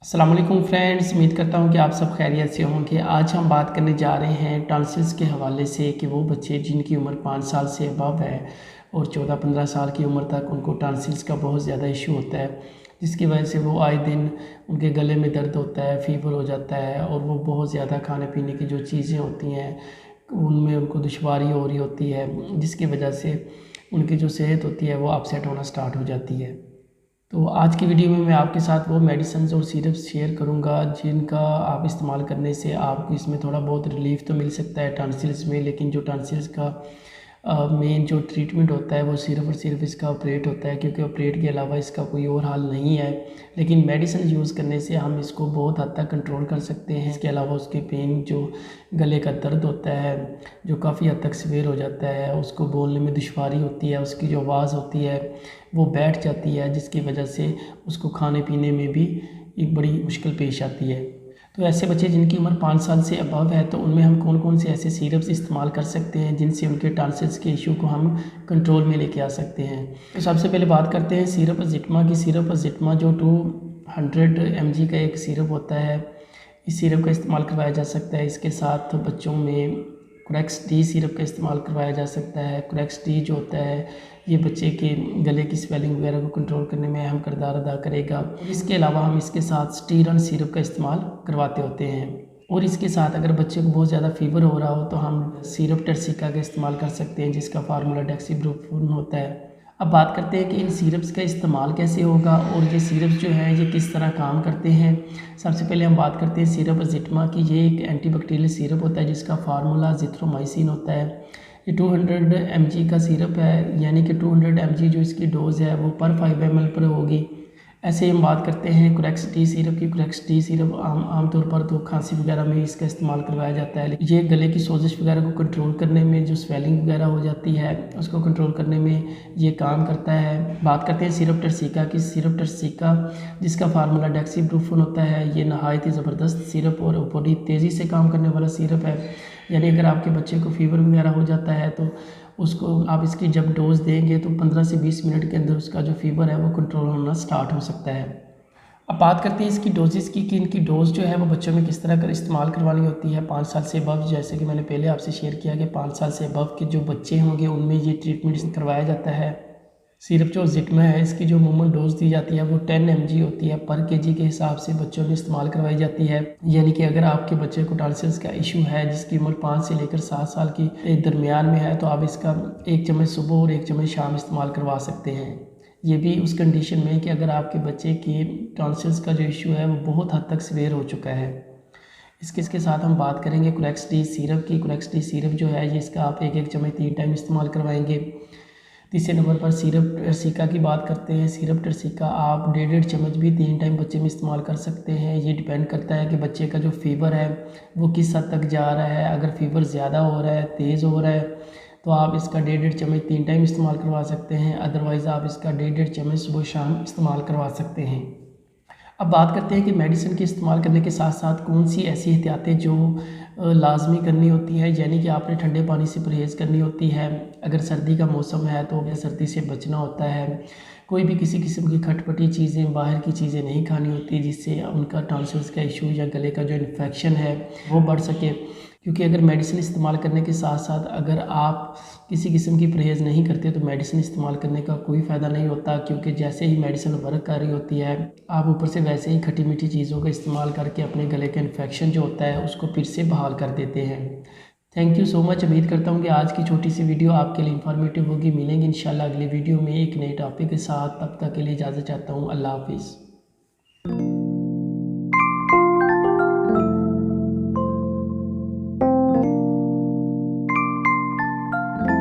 अस्सलाम वालेकुम फ्रेंड्स, उम्मीद करता हूँ कि आप सब खैरियत से होंगे। आज हम बात करने जा रहे हैं टॉन्सिल्स के हवाले से कि वो बच्चे जिनकी उम्र 5 साल से अबव है और 14-15 साल की उम्र तक उनको टॉन्सिल्स का बहुत ज़्यादा इशू होता है, जिसकी वजह से वो आए दिन उनके गले में दर्द होता है, फ़ीवर हो जाता है और वो बहुत ज़्यादा खाने पीने की जो चीज़ें होती हैं उनमें उनको दुश्वारी हो रही होती है, जिसकी वजह से उनकी जो सेहत होती है वो अपसेट होना स्टार्ट हो जाती है। तो आज की वीडियो में मैं आपके साथ वो मेडिसिन्स और सिरप्स शेयर करूंगा जिनका आप इस्तेमाल करने से आपको इसमें थोड़ा बहुत रिलीफ तो मिल सकता है टॉन्सिल्स में, लेकिन जो टॉन्सिल्स का मेन जो ट्रीटमेंट होता है वो सिर्फ और सिर्फ इसका ऑपरेट होता है, क्योंकि ऑपरेट के अलावा इसका कोई और हल नहीं है। लेकिन मेडिसिन यूज़ करने से हम इसको बहुत हद तक कंट्रोल कर सकते हैं। इसके अलावा उसके पेन जो गले का दर्द होता है जो काफ़ी हद तक सीवियर हो जाता है, उसको बोलने में दुश्वारी होती है, उसकी जो आवाज़ होती है वो बैठ जाती है, जिसकी वजह से उसको खाने पीने में भी एक बड़ी मुश्किल पेश आती है। तो ऐसे बच्चे जिनकी उम्र 5 साल से अबव है तो उनमें हम कौन कौन से ऐसे सिरप्स इस्तेमाल कर सकते हैं जिनसे उनके टॉन्सिल्स के इशू को हम कंट्रोल में लेके आ सकते हैं। तो सबसे पहले बात करते हैं सिरप अज़िटमा की। सिरप अज़िटमा जो 200 mg का एक सिरप होता है, इस सिरप का इस्तेमाल करवाया जा सकता है। इसके साथ बच्चों में कोरेक्स डी सिरप का इस्तेमाल करवाया जा सकता है। कोरेक्स डी जो होता है ये बच्चे के गले की स्वेलिंग वगैरह को कंट्रोल करने में अहम किरदार अदा करेगा। इसके अलावा हम इसके साथ स्टीरन सिरप का इस्तेमाल करवाते होते हैं। और इसके साथ अगर बच्चे को बहुत ज़्यादा फीवर हो रहा हो तो हम सिरप टर्सिका का इस्तेमाल कर सकते हैं, जिसका फार्मूला डेक्सीब्रूफेन होता है। अब बात करते हैं कि इन सिरप्स का इस्तेमाल कैसे होगा और ये सिरप्स जो हैं ये किस तरह काम करते हैं। सबसे पहले हम बात करते हैं सिरप अज़िटमा की। ये एक एंटीबैक्टीरियल सिरप होता है जिसका फार्मूला अज़िथ्रोमाइसिन होता है। ये 200 mg का सिरप है, यानी कि 200 mg जो इसकी डोज़ है वो पर 5 ml पर होगी। ऐसे ही हम बात करते हैं कोरेक्स टी सिरप की। कोरेक्स टी सिरप आमतौर पर तो खांसी वगैरह में इसका इस्तेमाल करवाया जाता है। ये गले की सोजिश वगैरह को कंट्रोल करने में, जो स्वेलिंग वगैरह हो जाती है उसको कंट्रोल करने में ये काम करता है। बात करते हैं सिरप टर्सिका की। सिरप टर्सिका जिसका फार्मूला डेक्सीब्रूफेन होता है, ये नहायत ही ज़बरदस्त सिरप और बड़ी तेज़ी से काम करने वाला सिरप है। यानी अगर आपके बच्चे को फीवर वगैरह हो जाता है तो उसको आप इसकी जब डोज़ देंगे तो 15 से 20 मिनट के अंदर उसका जो फीवर है वो कंट्रोल होना स्टार्ट हो सकता है। अब बात करते हैं इसकी डोजेस की कि इनकी डोज़ जो है वो बच्चों में किस तरह कर इस्तेमाल करवानी होती है 5 साल से अबव। जैसे कि मैंने पहले आपसे शेयर किया कि 5 साल से अबव के जो बच्चे होंगे उनमें ये ट्रीटमेंट करवाया जाता है। सिरप जो अज़िटमा है इसकी जो अमूमन डोज़ दी जाती है वो 10 mg होती है। पर kg के हिसाब से बच्चों में इस्तेमाल करवाई जाती है। यानी कि अगर आपके बच्चे को टॉन्सिल्स का इशू है जिसकी उम्र 5 से लेकर 7 साल की दरमियान में है तो आप इसका 1 चम्मच सुबह और 1 चम्मच शाम इस्तेमाल करवा सकते हैं। ये भी उस कंडीशन में कि अगर आपके बच्चे की टॉन्सिल्स का जो इशू है वो बहुत हद तक सीवियर हो चुका है। इसके साथ हम बात करेंगे कोरेक्स डी सिरप की। कोरेक्स डी सिरप जो है ये इसका आप 1-1 चम्मच 3 टाइम इस्तेमाल करवाएंगे। तीसरे नंबर पर सिरप टर्सिका की बात करते हैं। सिरप टर्सिका आप 1.5 चम्मच भी 3 टाइम बच्चे में इस्तेमाल कर सकते हैं। ये डिपेंड करता है कि बच्चे का जो फीवर है वो किस हद तक जा रहा है। अगर फीवर ज़्यादा हो रहा है, तेज़ हो रहा है तो आप इसका 1.5 चम्मच 3 टाइम इस्तेमाल करवा सकते हैं। अदरवाइज़ आप इसका 1.5 चम्मच सुबह शाम इस्तेमाल करवा सकते हैं। अब बात करते हैं कि मेडिसिन के इस्तेमाल करने के साथ साथ कौन सी ऐसी एहतियातें जो लाजमी करनी होती है। यानी कि आपने ठंडे पानी से परहेज़ करनी होती है। अगर सर्दी का मौसम है तो सर्दी से बचना होता है। कोई भी किसी किस्म की खटपटी चीज़ें, बाहर की चीज़ें नहीं खानी होती जिससे उनका टॉन्सिल्स का इशू या गले का जो इन्फेक्शन है वो बढ़ सके। क्योंकि अगर मेडिसिन इस्तेमाल करने के साथ साथ अगर आप किसी किस्म की परहेज़ नहीं करते तो मेडिसिन इस्तेमाल करने का कोई फ़ायदा नहीं होता, क्योंकि जैसे ही मेडिसिन वर्क कर रही होती है आप ऊपर से वैसे ही खट्टी मीठी चीज़ों का इस्तेमाल करके अपने गले का इन्फेक्शन जो होता है उसको फिर से बहाल कर देते हैं। Thank you so much. उम्मीद करता हूँ कि आज की छोटी सी वीडियो आपके लिए इन्फॉर्मेटिव होगी। मिलेंगे इंशाल्लाह अगली वीडियो में एक नए टॉपिक के साथ। तब तक के लिए इजाज़त चाहता हूँ। अल्लाह हाफिज़।